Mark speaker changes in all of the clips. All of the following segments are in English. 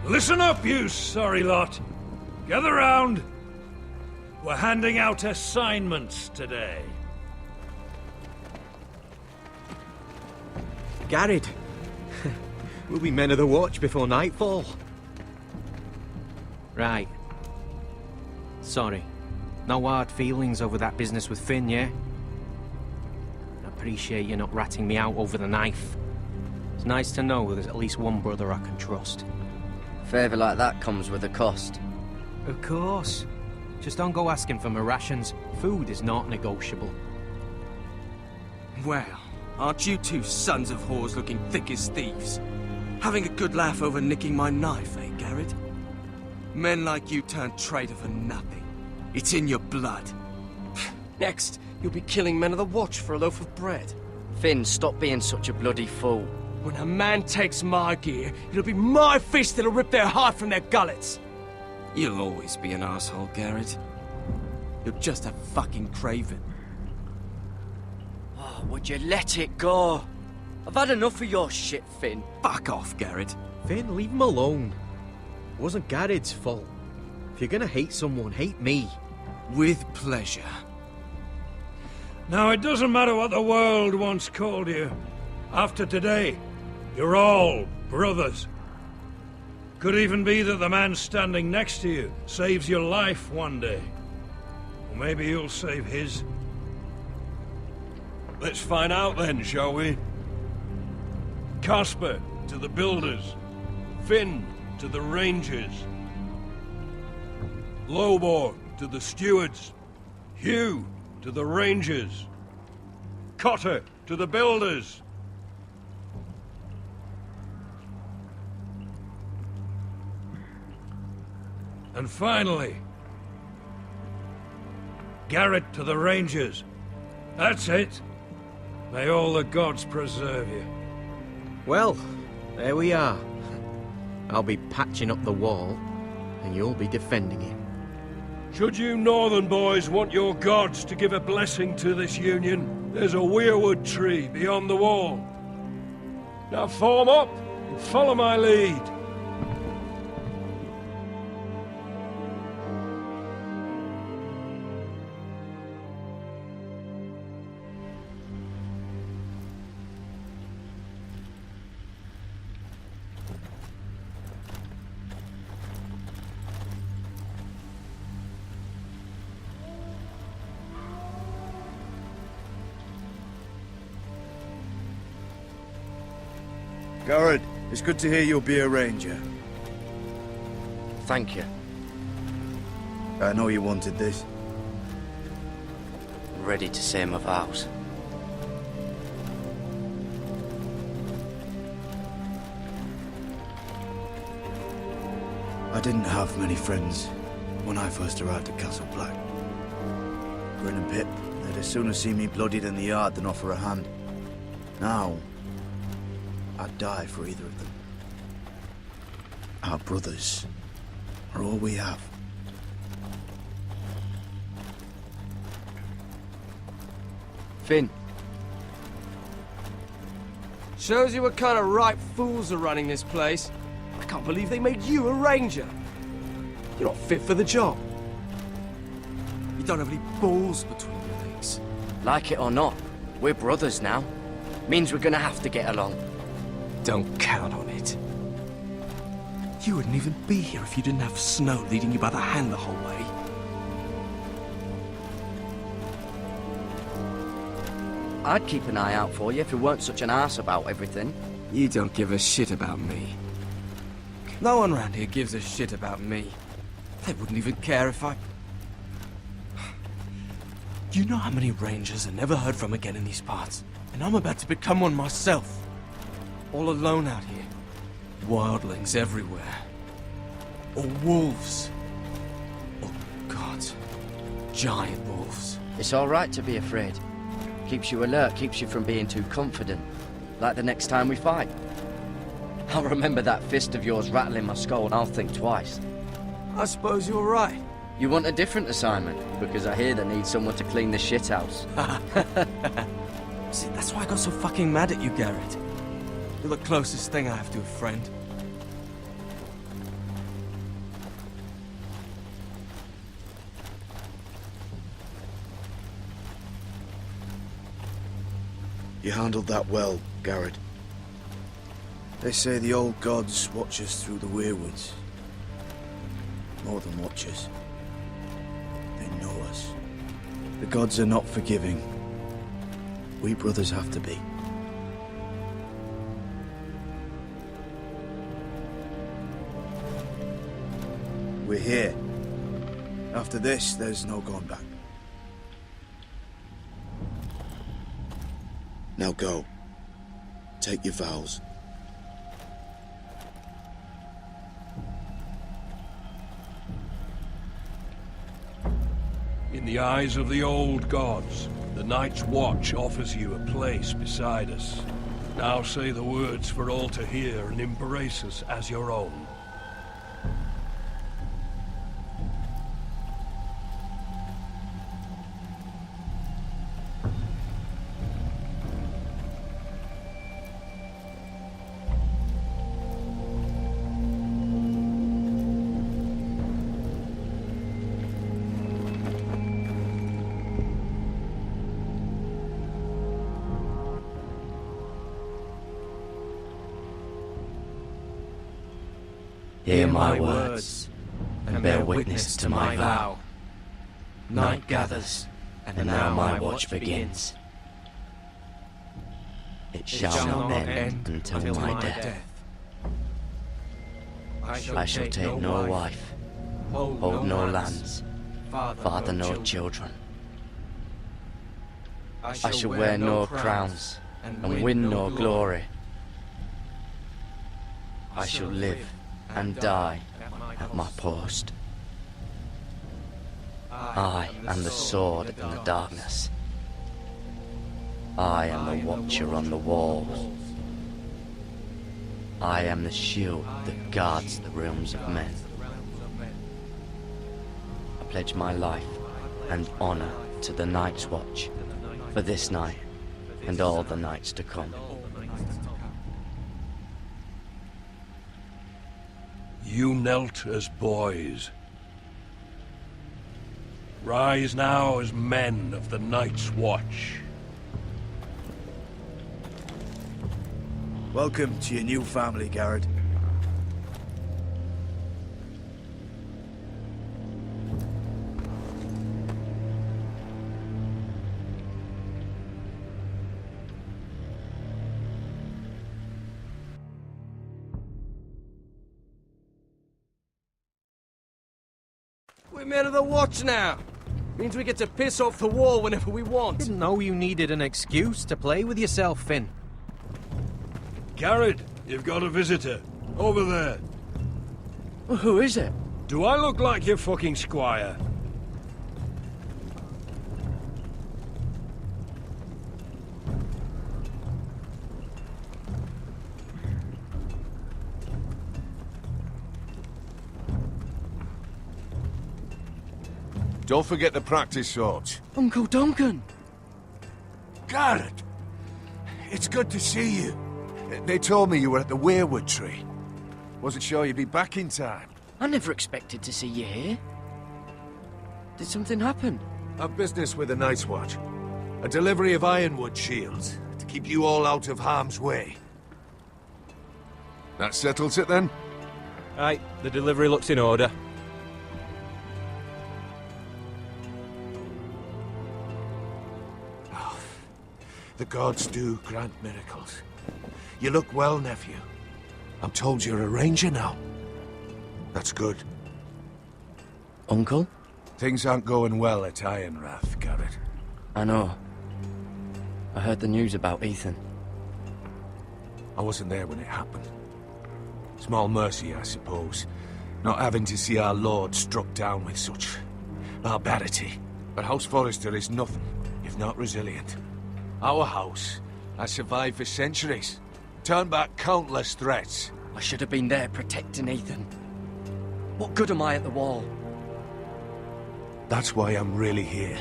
Speaker 1: Listen up, you sorry lot. Gather round. We're handing out assignments today.
Speaker 2: Garrett. We'll be men of the watch before nightfall. Right. Sorry. No hard feelings over that business with Finn, yeah? I appreciate you not ratting me out over the knife. It's nice to know there's at least one brother I can trust.
Speaker 3: Favour like that comes with a cost.
Speaker 2: Of course. Just don't go asking for my rations. Food is not negotiable.
Speaker 4: Well, aren't you two sons of whores looking thick as thieves? Having a good laugh over nicking my knife, eh, Garrett? Men like you turn traitor for nothing. It's in your blood. Next, you'll be killing men of the watch for a loaf of bread.
Speaker 3: Finn, stop being such a bloody fool.
Speaker 4: When a man takes my gear, it'll be my fist that'll rip their heart from their gullets. You'll always be an asshole, Garrett. You're just a fucking craven.
Speaker 3: Oh, would you let it go? I've had enough of your shit, Finn.
Speaker 4: Fuck off, Garrett.
Speaker 2: Finn, leave him alone. It wasn't Garrett's fault. If you're gonna hate someone, hate me.
Speaker 4: With pleasure.
Speaker 1: Now, it doesn't matter what the world once called you. After today, you're all brothers. Could even be that the man standing next to you saves your life one day. Or maybe you'll save his. Let's find out then, shall we? Casper to the builders. Finn to the rangers. Lobor to the stewards. Hugh to the rangers. Cotter to the builders. And finally, Garrett to the Rangers. That's it. May all the gods preserve you.
Speaker 2: Well, there we are. I'll be patching up the wall, and you'll be defending it.
Speaker 1: Should you Northern boys want your gods to give a blessing to this union, there's a weirwood tree beyond the wall. Now form up and follow my lead.
Speaker 5: Garrett, it's good to hear you'll be a ranger.
Speaker 3: Thank you.
Speaker 5: I know you wanted this.
Speaker 3: Ready to say my vows.
Speaker 5: I didn't have many friends when I first arrived at Castle Black. Grin and Pip, they'd as soon see me bloodied in the yard than offer a hand. Now, I'd die for either of them. Our brothers are all we have.
Speaker 3: Finn.
Speaker 4: Shows you what kind of ripe fools are running this place. I can't believe they made you a ranger. You're not fit for the job. You don't have any balls between your legs.
Speaker 3: Like it or not, we're brothers now. Means we're gonna have to get along.
Speaker 4: Don't count on it. You wouldn't even be here if you didn't have Snow leading you by the hand the whole way.
Speaker 3: I'd keep an eye out for you if you weren't such an arse about everything.
Speaker 4: You don't give a shit about me. No one around here gives a shit about me. They wouldn't even care if I... You know how many rangers are never heard from again in these parts? And I'm about to become one myself. All alone out here. Wildlings everywhere. Or wolves. Oh, God. Giant wolves.
Speaker 3: It's all right to be afraid. Keeps you alert, keeps you from being too confident. Like the next time we fight. I'll remember that fist of yours rattling my skull and I'll think twice.
Speaker 4: I suppose you're right.
Speaker 3: You want a different assignment? Because I hear they need someone to clean the shithouse.
Speaker 4: See, that's why I got so fucking mad at you, Garrett. You're the closest thing I have to a friend.
Speaker 5: You handled that well, Garrett. They say the old gods watch us through the weirwoods. More than watch us. They know us. The gods are not forgiving. We brothers have to be. We're here. After this, there's no going back. Now go. Take your vows.
Speaker 1: In the eyes of the old gods, the Night's Watch offers you a place beside us. Now say the words for all to hear and embrace us as your own.
Speaker 3: Hear my words, and bear witness to my vow. Night gathers, and now my watch begins. It shall not end until my death. I shall take no wife, hold no lands, father no children. I shall wear no crowns, and win no glory. I shall live and die at my post. I am the sword in the darkness. I am the watcher on the walls. I am the shield that guards the realms of men. I pledge my life and honor to the Night's Watch for this night and all the nights to come.
Speaker 1: You knelt as boys. Rise now as men of the Night's Watch.
Speaker 5: Welcome to your new family, Garrett.
Speaker 4: We're men of the Watch now. Means we get to piss off the wall whenever we want.
Speaker 2: Didn't know you needed an excuse to play with yourself, Finn.
Speaker 1: Garrett, you've got a visitor. Over there.
Speaker 3: Well, who is it?
Speaker 1: Do I look like your fucking squire?
Speaker 6: Don't forget the practice swords.
Speaker 3: Uncle Duncan!
Speaker 6: Garrett! It's good to see you. They told me you were at the Weirwood tree. Wasn't sure you'd be back in time.
Speaker 3: I never expected to see you here. Did something happen?
Speaker 6: I've business with the Night's Watch. A delivery of ironwood shields to keep you all out of harm's way. That settles it then?
Speaker 4: Aye, the delivery looks in order.
Speaker 6: The gods do grant miracles. You look well, nephew. I'm told you're a ranger now. That's good.
Speaker 3: Uncle?
Speaker 6: Things aren't going well at Ironrath, Garrett.
Speaker 3: I know. I heard the news about Ethan.
Speaker 6: I wasn't there when it happened. Small mercy, I suppose. Not having to see our lord struck down with such barbarity. But House Forrester is nothing if not resilient. Our house has survived for centuries. Turned back countless threats.
Speaker 3: I should have been there protecting Ethan. What good am I at the wall?
Speaker 6: That's why I'm really here.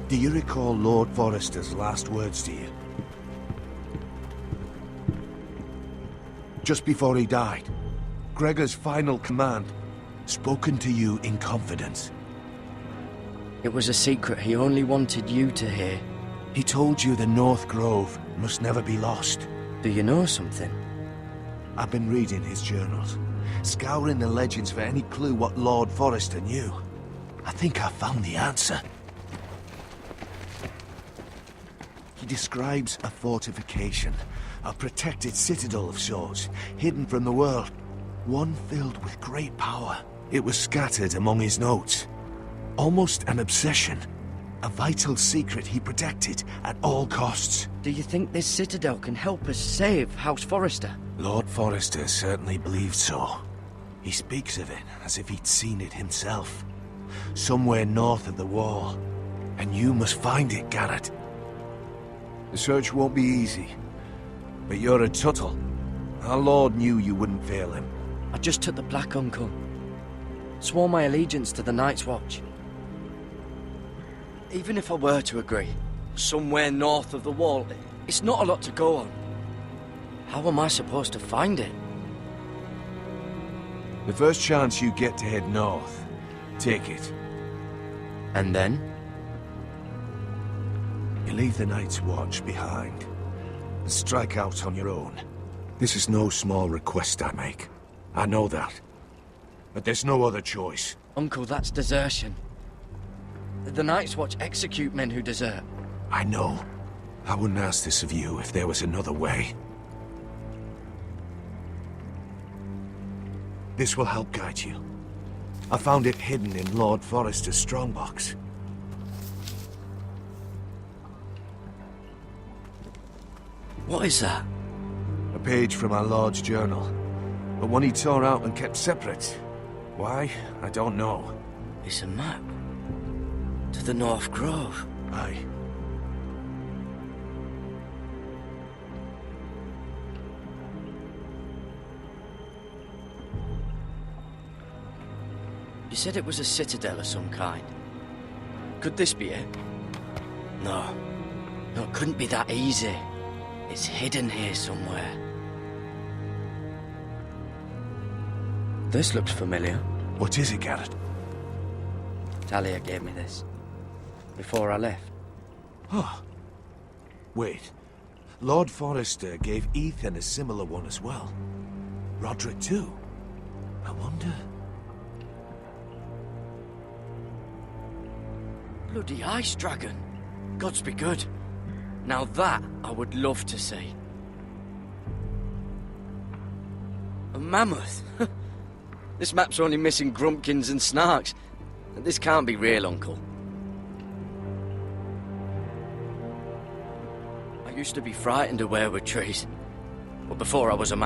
Speaker 6: Do you recall Lord Forrester's last words to you? Just before he died, Gregor's final command, spoken to you in confidence.
Speaker 3: It was a secret he only wanted you to hear.
Speaker 6: He told you the North Grove must never be lost.
Speaker 3: Do you know something?
Speaker 6: I've been reading his journals, scouring the legends for any clue what Lord Forrester knew. I think I found the answer. He describes a fortification, a protected citadel of sorts, hidden from the world, one filled with great power. It was scattered among his notes. Almost an obsession. A vital secret he protected at all costs.
Speaker 3: Do you think this citadel can help us save House Forrester?
Speaker 6: Lord Forrester certainly believed so. He speaks of it as if he'd seen it himself. Somewhere north of the wall. And you must find it, Garrett. The search won't be easy. But you're a Tuttle. Our Lord knew you wouldn't fail him.
Speaker 3: I just took the Black Uncle. Swore my allegiance to the Night's Watch. Even if I were to agree, somewhere north of the wall, it's not a lot to go on. How am I supposed to find it?
Speaker 6: The first chance you get to head north, take it.
Speaker 3: And then?
Speaker 6: You leave the Night's Watch behind, and strike out on your own. This is no small request I make. I know that. But there's no other choice.
Speaker 3: Uncle, that's desertion. The Night's Watch execute men who desert.
Speaker 6: I know. I wouldn't ask this of you if there was another way. This will help guide you. I found it hidden in Lord Forrester's strongbox.
Speaker 3: What is that?
Speaker 6: A page from our Lord's journal. But one he tore out and kept separate. Why? I don't know.
Speaker 3: It's a map. To the North Grove.
Speaker 6: Aye.
Speaker 3: You said it was a citadel of some kind. Could this be it? No. No, it couldn't be that easy. It's hidden here somewhere. This looks familiar.
Speaker 6: What is it, Garrett?
Speaker 3: Talia gave me this. Before I left.
Speaker 6: Oh. Wait. Lord Forrester gave Ethan a similar one as well. Roderick too. I wonder...
Speaker 3: Bloody ice dragon. Gods be good. Now that I would love to see. A mammoth. This map's only missing grumpkins and snarks. This can't be real, Uncle. I used to be frightened of weirwood trees. But before I was a man.